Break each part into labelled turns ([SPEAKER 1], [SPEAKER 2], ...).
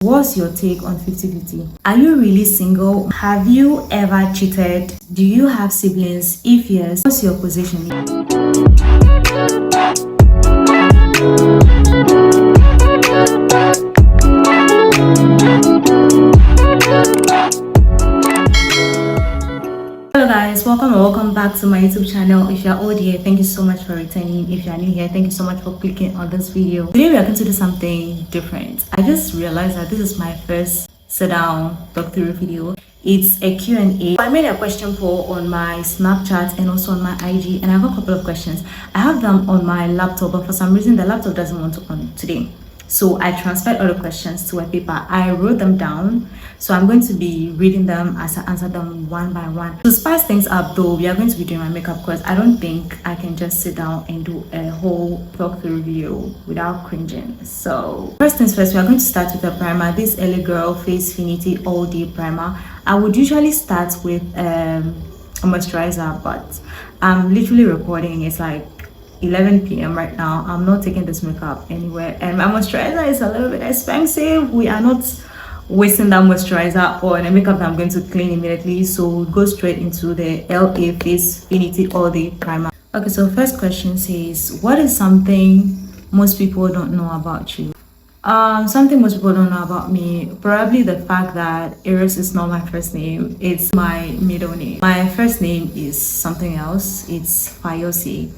[SPEAKER 1] What's your take on 50-50? Are you really single? Have you ever cheated? Do you have siblings? If yes, what's your position? Hello guys, welcome back to my YouTube channel. If you're old here, thank you so much for returning. If you're new here, thank you so much for clicking on this video. Today we are going to do something different. I just realized that this is my first sit down talk through video. It's a Q&A. I made a question poll on my Snapchat and also on my IG, and I have a couple of questions. I have them on my laptop, but for some reason the laptop doesn't want to on today. So I transferred all the questions to a paper. I wrote them down. So I'm going to be reading them as I answer them one by one. To spice things up though, we are going to be doing my makeup because I don't think I can just sit down and do a whole talk through video without cringing. So first things first, we are going to start with a primer. This LA Girl Face Finity All Day Primer. I would usually start with a moisturizer, but I'm literally recording. It's like 11 p.m. right now. I'm not taking this makeup anywhere, and my moisturizer is a little bit expensive. We are not wasting that moisturizer on a makeup that I'm going to clean immediately, so we'll go straight into the LA Face Finity All Day Primer. Okay, so first question says, what is something most people don't know about you? Something most people don't know about me, probably the fact that Eros is not my first name, it's my middle name. My first name is something else, it's Fayose.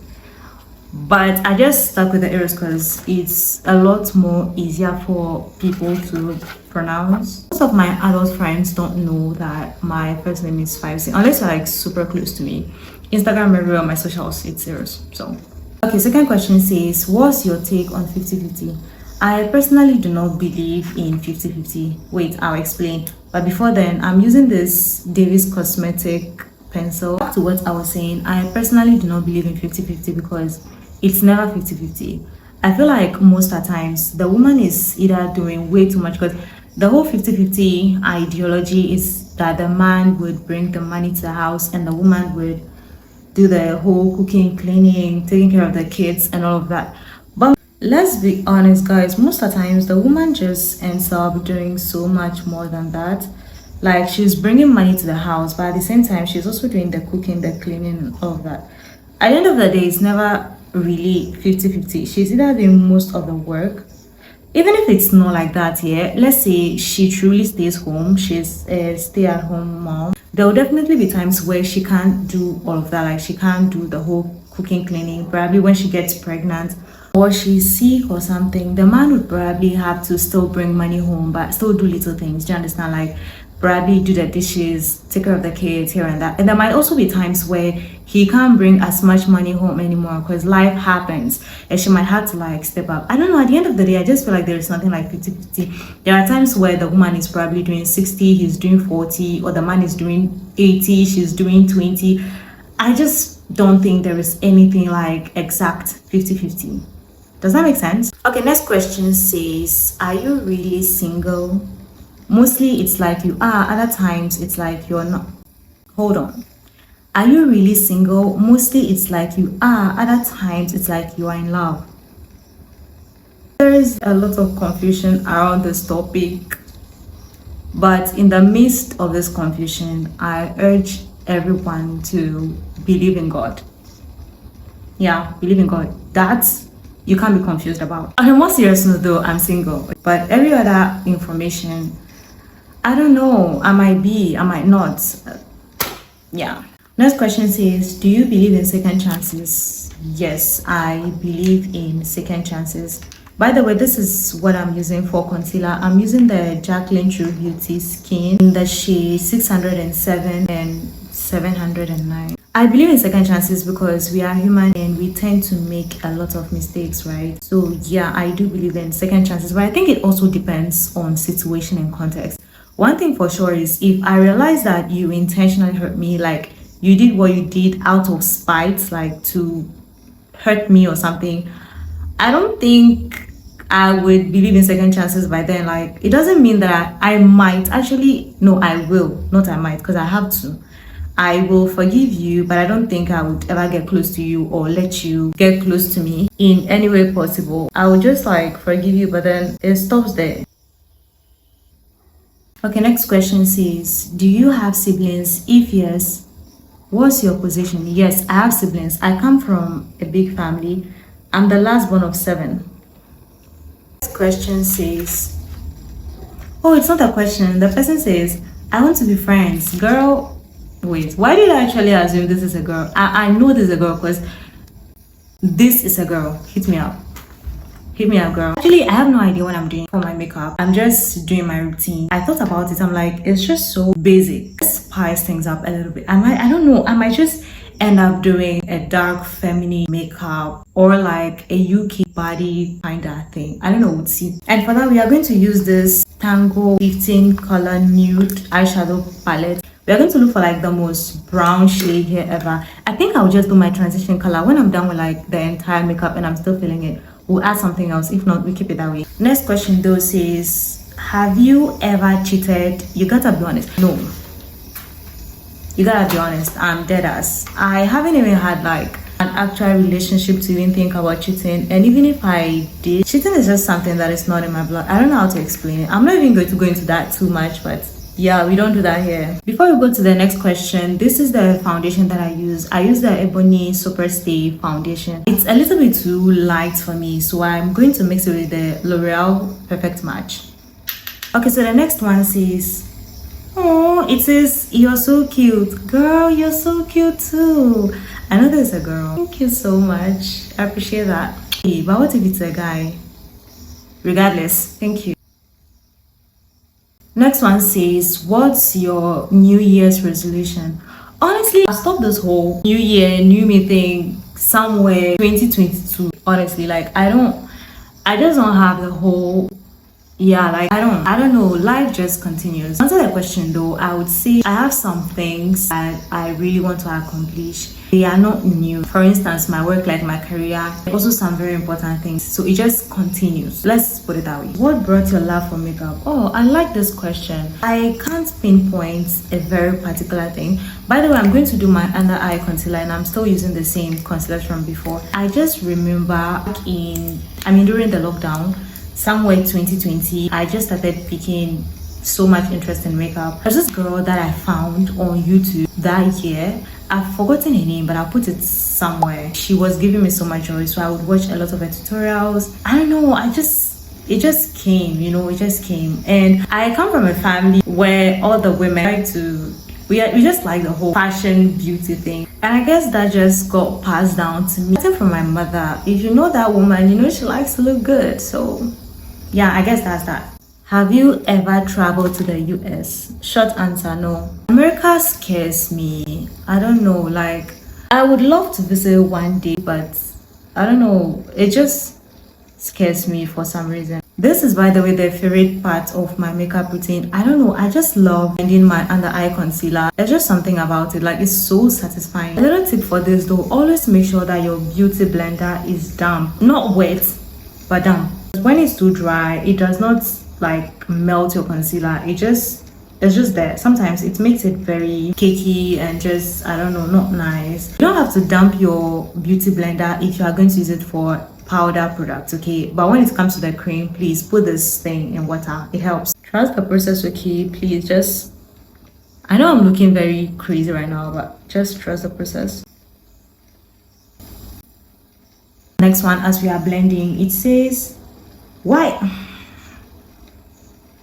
[SPEAKER 1] But I just stuck with the Eros because it's a lot more easier for people to pronounce. Most of my adult friends don't know that my first name is Fayose, unless you're like super close to me. Instagram, everywhere, my socials, it's Eros. So, okay, second question says, what's your take on 50-50? I personally do not believe in 50-50. Wait, I'll explain. But before then, I'm using this Davis Cosmetic pencil. Back to what I was saying, I personally do not believe in 50-50 because it's never 50-50. I feel like most of the times the woman is either doing way too much, because the whole 50-50 ideology is that the man would bring the money to the house and the woman would do the whole cooking, cleaning, taking care of the kids and all of that. But let's be honest guys, most of the times the woman just ends up doing so much more than that. Like, she's bringing money to the house, but at the same time she's also doing the cooking, the cleaning and all of that. At the end of the day, it's never really 50-50. She's either doing most of the work, even if it's not like that. Yeah, let's say she truly stays home, she's a stay-at-home mom, there will definitely be times where she can't do all of that. Like, she can't do the whole cooking, cleaning. Probably when she gets pregnant or she's sick or something, the man would probably have to still bring money home but still do little things. Do you understand? Like, probably do the dishes, take care of the kids here and that. And there might also be times where he can't bring as much money home anymore because life happens and she might have to like step up. I don't know, at the end of the day, I just feel like there is nothing like 50-50. There are times where the woman is probably doing 60, he's doing 40, or the man is doing 80, she's doing 20. I just don't think there is anything like exact 50-50. Does that make sense? Okay, next question says, are you really single? Mostly it's like you are, other times it's like you're not. Hold on. Are you really single? Mostly it's like you are, other times it's like you are in love. There is a lot of confusion around this topic, but in the midst of this confusion, I urge everyone to believe in God. Yeah, believe in God. That's you can't be confused about. On a more serious note though, I'm single, but every other information, I don't know, I might be, I might not. Yeah. Next question says, do you believe in second chances? Yes, I believe in second chances. By the way, this is what I'm using for concealer. I'm using the Jaclyn True Beauty Skin in the shade 607 and 709. I believe in second chances because we are human and we tend to make a lot of mistakes, right? So yeah, I do believe in second chances, but I think it also depends on situation and context. One thing for sure is, if I realize that you intentionally hurt me, like you did what you did out of spite, like to hurt me or something, I don't think I would believe in second chances by then. Like, it doesn't mean that I might actually, no, I will, not I might, because I have to. I will forgive you, but I don't think I would ever get close to you or let you get close to me in any way possible. I would just like forgive you, but then it stops there. Okay, next question says, do you have siblings? If yes, what's your position? Yes, I have siblings. I come from a big family. I'm the last born of 7. Next question says, oh, it's not a question. The person says, I want to be friends. Girl, wait, why did I actually assume this is a girl? I know this is a girl because this is a girl. Hit me up. Hit me up, girl. Actually, I have no idea what I'm doing for my makeup. I'm just doing my routine. I thought about it. I'm like, it's just so basic. Let's spice things up a little bit. I don't know. I might just end up doing a dark feminine makeup or like a UK body kind of thing. I don't know. We'll see. And for that, we are going to use this Tango 15 color nude eyeshadow palette. We are going to look for like the most brown shade here ever. I think I'll just do my transition color when I'm done with like the entire makeup and I'm still feeling it. We'll add something else. If not, we keep it that way. Next question though says, have you ever cheated? You gotta be honest. No. You gotta be honest. I'm dead ass. I haven't even had like an actual relationship to even think about cheating. And even if I did, cheating is just something that is not in my blood. I don't know how to explain it. I'm not even going to go into that too much, but yeah, we don't do that here. Before we go to the next question, this is the foundation that I use. I use the Ebony Super Stay foundation. It's a little bit too light for me, so I'm going to mix it with the L'Oreal Perfect Match. Okay, so the next one says, oh, it says, you're so cute. Girl, you're so cute too. I know there's a girl. Thank you so much. I appreciate that. Hey, but what if it's a guy? Regardless, thank you. Next one says, what's your New Year's resolution? Honestly, I stopped this whole New Year, New Me thing somewhere 2022. Honestly, like I just don't have the whole, like I don't know, life just continues. To answer the question though, I would say I have some things that I really want to accomplish. They are not new. For instance, my work, like my career, also some very important things. So it just continues. Let's put it that way. What brought your love for makeup? Oh, I like this question. I can't pinpoint a very particular thing. By the way, I'm going to do my under eye concealer and I'm still using the same concealer from before. I just remember during the lockdown, somewhere 2020, I just started picking so much interest in makeup. There's this girl that I found on YouTube that year. I've forgotten her name, but I'll put it somewhere. She was giving me so much joy, so I would watch a lot of her tutorials. I don't know, it just came, it just came. And I come from a family where all the women like to, we just like the whole fashion beauty thing. And I guess that just got passed down to me. From my mother. If you know that woman, she likes to look good. So yeah, I guess that's that. Have you ever traveled to the US? Short answer, no. America scares me. I don't know, like I would love to visit one day, but I don't know, it just scares me for some reason. This is, by the way, the favorite part of my makeup routine. I don't know, I just love blending my under eye concealer. There's just something about it, like it's so satisfying. A little tip for this though, always make sure that your beauty blender is damp, not wet, but damp. When it's too dry, it does not like melt your concealer. It's just there. Sometimes it makes it very cakey and just, I don't know, not nice. You don't have to dump your beauty blender if you are going to use it for powder products, okay? But when it comes to the cream, please put this thing in water. It helps. Trust the process, okay? Please just, I know I'm looking very crazy right now, but just trust the process. Next one, as we are blending, it says, why?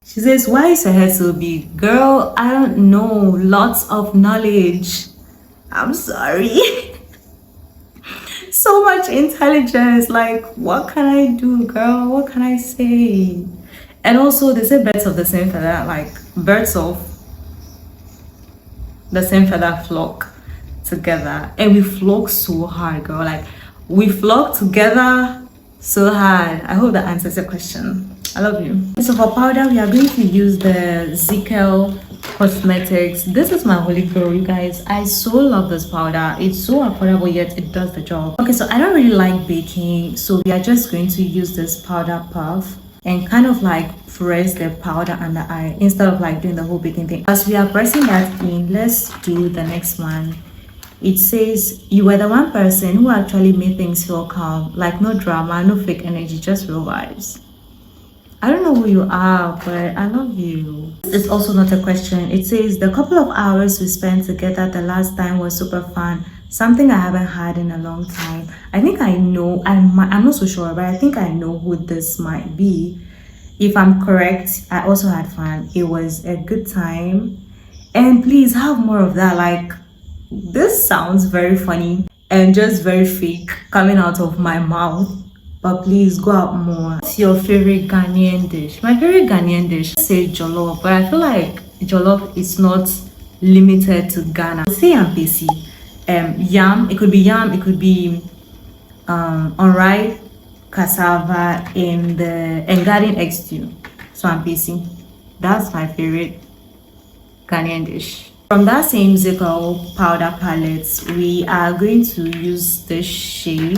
[SPEAKER 1] She says, why is your hair so big? Girl, I don't know. Lots of knowledge. I'm sorry. So much intelligence. Like, what can I do, girl? What can I say? And also, they say birds of the same feather. Like, birds of the same feather flock together. And we flock so hard, girl. Like, we flock together so hard. I hope that answers your question. I love you. So for powder, we are going to use the Zekel Cosmetics. This is my holy grail, you guys. I so love this powder. It's so affordable, yet it does the job. Okay, so I don't really like baking, so we are just going to use this powder puff and kind of like press the powder under eye instead of like doing the whole baking thing. As we are pressing that in, let's do the next one. It says, you were the one person who actually made things feel calm. Like no drama, no fake energy, just real vibes. I don't know who you are, but I love you. It's also not a question. It says the couple of hours we spent together the last time was super fun. Something I haven't had in a long time. I think I know. I'm not so sure, but I think I know who this might be. If I'm correct, I also had fun. It was a good time. And please have more of that. Like, this sounds very funny and just very fake coming out of my mouth. But please go out more. What's your favorite Ghanaian dish? My favorite Ghanaian dish, I say jollof, but I feel like jollof is not limited to Ghana. I say ampesi. Yam, it could be yam, it could be unripe cassava and garden egg stew. So ampesi. That's my favorite Ghanaian dish. From that same Zico powder palette, we are going to use this shade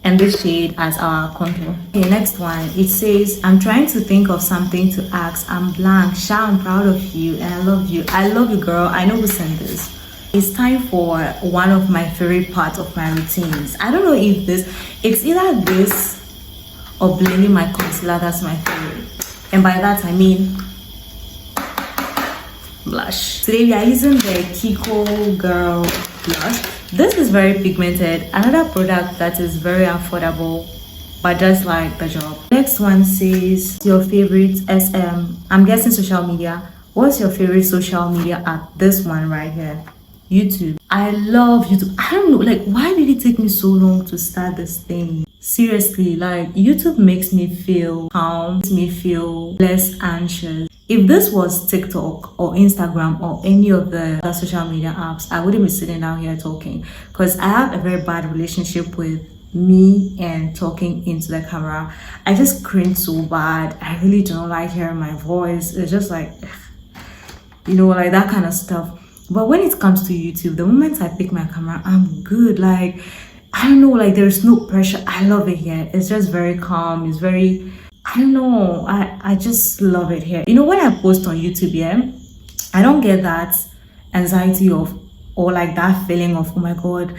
[SPEAKER 1] and this shade as our contour. Okay, next one. It says, I'm trying to think of something to ask. I'm blank. Sha, I'm proud of you and I love you. I love you, girl. I know who sent this. It's time for one of my favorite parts of my routines. I don't know if it's either this or blending my concealer. That's my favorite. And by that, I mean blush. Today we are using the Kiko Girl blush. This is very pigmented. Another product that is very affordable but just like the job. Next one says your favorite I'm guessing social media. What's your favorite social media app? This one right here, YouTube. I love YouTube. I don't know, like, why did it take me so long to start this thing? Seriously, like, YouTube makes me feel calm, makes me feel less anxious. If this was TikTok or Instagram or any of the other social media apps, I wouldn't be sitting down here talking, because I have a very bad relationship with me and talking into the camera. I just cringe so bad. I really don't like hearing my voice. It's just like, you know, like that kind of stuff. But when it comes to YouTube, the moment I pick my camera, I'm good. Like, I don't know, like, there's no pressure. I love it here. It's just very calm. It's very, I don't know, I just love it here. You know, when I post on YouTube, yeah, I don't get that anxiety of, or like that feeling of, oh my God,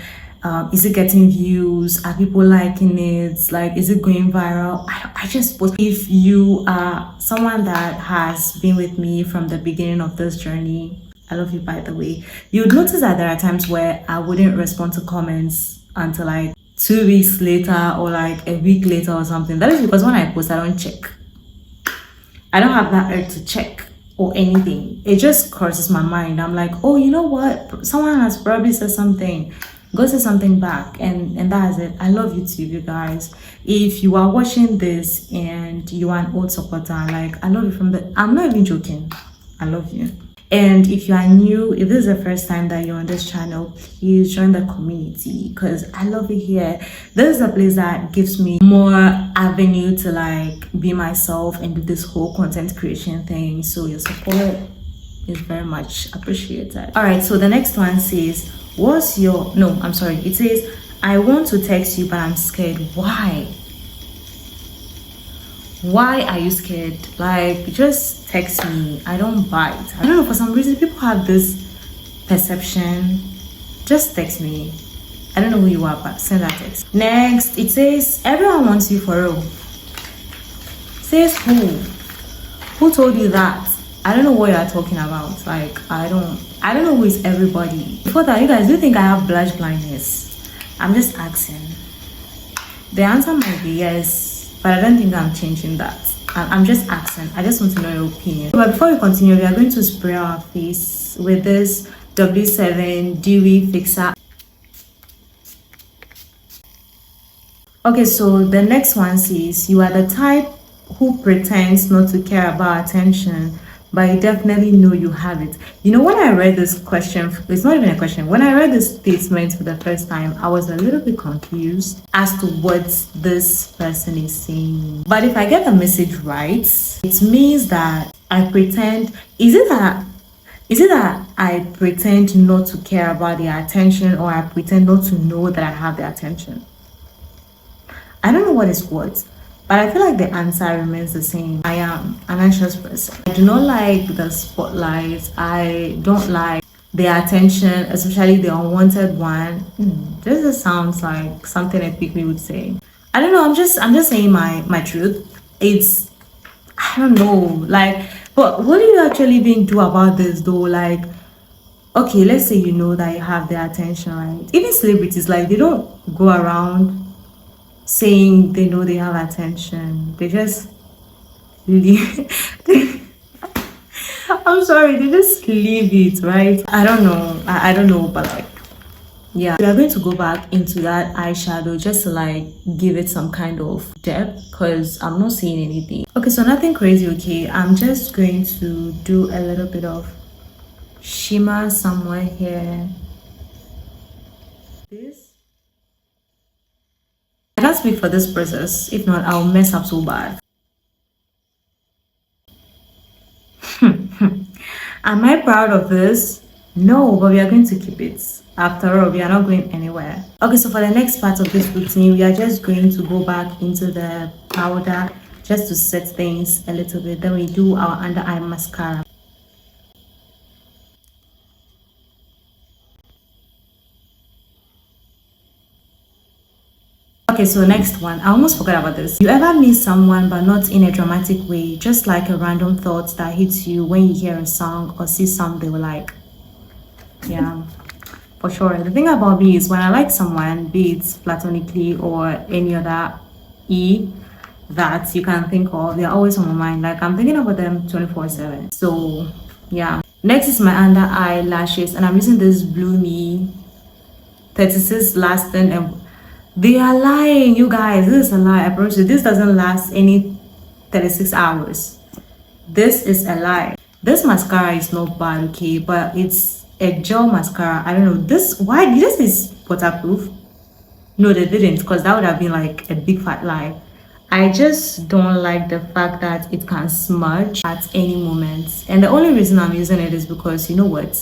[SPEAKER 1] is it getting views? Are people liking it? Like, is it going viral? I just post. If you are someone that has been with me from the beginning of this journey, I love you, by the way, you would notice that there are times where I wouldn't respond to comments until like 2 weeks later or like a week later or something. That is because when I post, I don't check. I don't have that urge to check or anything. It just crosses my mind. I'm like, oh, you know what? Someone has probably said something. Go say something back, and that's it. I love YouTube, you guys. If you are watching this and you are an old supporter, like, I love you from the, I'm not even joking. I love you. And if you are new, if this is the first time that you're on this channel, please join the community, because I love it here. This is a place that gives me more avenue to like be myself and do this whole content creation thing. So your support is very much appreciated. All right, so the next one says, what's your, no, I'm sorry. It says, I want to text you, but I'm scared. Why? Why are you scared? Like, just text me. I don't bite. I don't know, for some reason people have this perception. Just text me. I don't know who you are, but send that text. Next, it says everyone wants you for real. Says who told you that? I don't know what you're talking about. Like, I don't know who is everybody. Before that, you guys, do you think I have blush blindness? I'm just asking. The answer might be yes, but I don't think I'm changing that. I'm just asking. I just want to know your opinion. But before we continue, we are going to spray our face with this W7 Dewy Fixer. Okay, so the next one says, you are the type who pretends not to care about attention, but you definitely know you have it. You know, when I read this question, it's not even a question. When I read this statement for the first time, I was a little bit confused as to what this person is saying. But if I get the message right, it means that I pretend, is it that I pretend not to care about their attention, or I pretend not to know that I have their attention? I don't know what is what. But I feel like the answer remains the same. I am an anxious person. I do not like the spotlight. I don't like the attention, especially the unwanted one. This just sounds like something a pygmy would say. I don't know. I'm just saying my truth. It's I don't know, like, but what do you actually even do about this though? Like, okay, let's say you know that you have their attention, right? Even celebrities, like, they don't go around saying they know they have attention. They just leave. I'm sorry, they just leave it, right? I don't know. I don't know, but like, yeah, we are going to go back into that eyeshadow just to like give it some kind of depth because I'm not seeing anything. Okay, so nothing crazy. Okay, I'm just going to do a little bit of shimmer somewhere here. This, I can't speak for this process. If not, I'll mess up so bad. Am I proud of this? No, but we are going to keep it. After all, we are not going anywhere. Okay, so for the next part of this routine, we are just going to go back into the powder just to set things a little bit. Then we do our under eye mascara. Okay, so next one. I almost forgot about this. You ever miss someone but not in a dramatic way, just like a random thought that hits you when you hear a song or see something like, yeah, for sure. The thing about me is when I like someone, be it platonically or any other that you can think of, they're always on my mind. Like I'm thinking about them 24/7. So yeah. Next is my under eye lashes, and I'm using this Bloomy 36 lasting, and they are lying, you guys. This is a lie. I promise you, this doesn't last any 36 hours. This is a lie. This mascara is not bad, okay, but it's a gel mascara. I don't know this. Why this is waterproof? No, they didn't, because that would have been like a big fat lie. I just don't like the fact that it can smudge at any moment, and the only reason I'm using it is because you know what,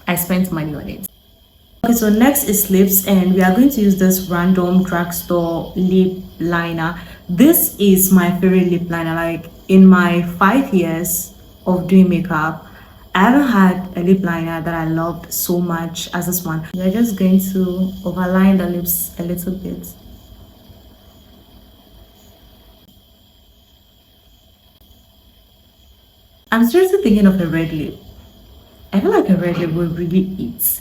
[SPEAKER 1] I spent money on it. Okay, so next is lips, and we are going to use this random drugstore lip liner. This is my favorite lip liner. Like in my 5 years of doing makeup, I haven't had a lip liner that I loved so much as this one. We're just going to overline the lips a little bit. I'm seriously thinking of a red lip. I feel like a red lip will really eat.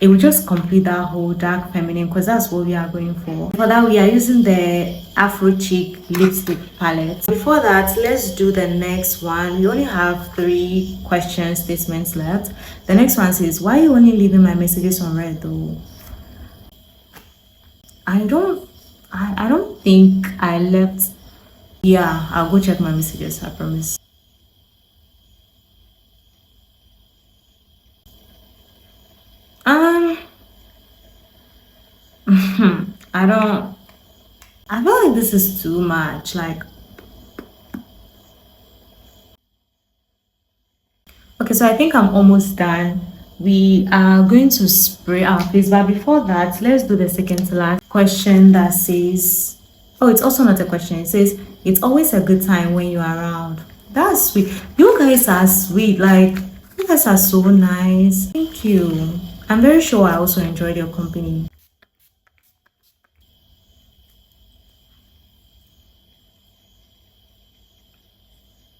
[SPEAKER 1] It will just complete that whole dark feminine, because that's what we are going for. For that, we are using the Afro Cheek lipstick palette. Before that, let's do the next one. We only have 3 question statements left. The next one says, why are you only leaving my messages on red though? I don't think I left. Yeah, I'll go check my messages, I promise. I feel like this is too much. Like, okay, so I think I'm almost done. We are going to spray our face, but before that, let's do the second to last question that says, oh, it's also not a question. It says, it's always a good time when you're around. That's sweet. You guys are sweet. Like, you guys are so nice. Thank you. I'm very sure I also enjoyed your company.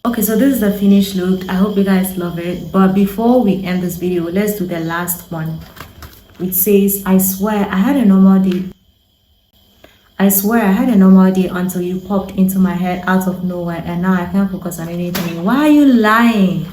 [SPEAKER 1] Okay, so this is the finished look. I hope you guys love it. But before we end this video, let's do the last one. It says, I swear I had a normal day. I swear I had a normal day until you popped into my head out of nowhere, and now I can't focus on anything. Why are you lying?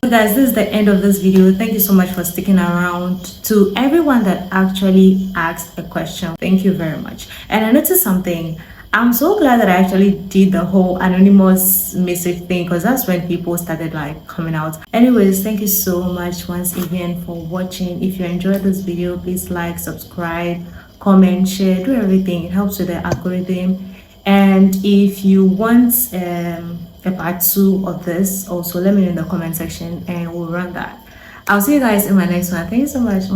[SPEAKER 1] So guys, this is the end of this video. Thank you so much for sticking around. To everyone that actually asked a question, thank you very much. And I noticed something. I'm so glad that I actually did the whole anonymous message thing, because that's when people started like coming out. Anyways, thank you so much once again for watching. If you enjoyed this video, please like, subscribe, comment, share, do everything. It helps with the algorithm. And if you want a part 2 of this, also let me know in the comment section and we'll run that. I'll see you guys in my next one. Thank you so much.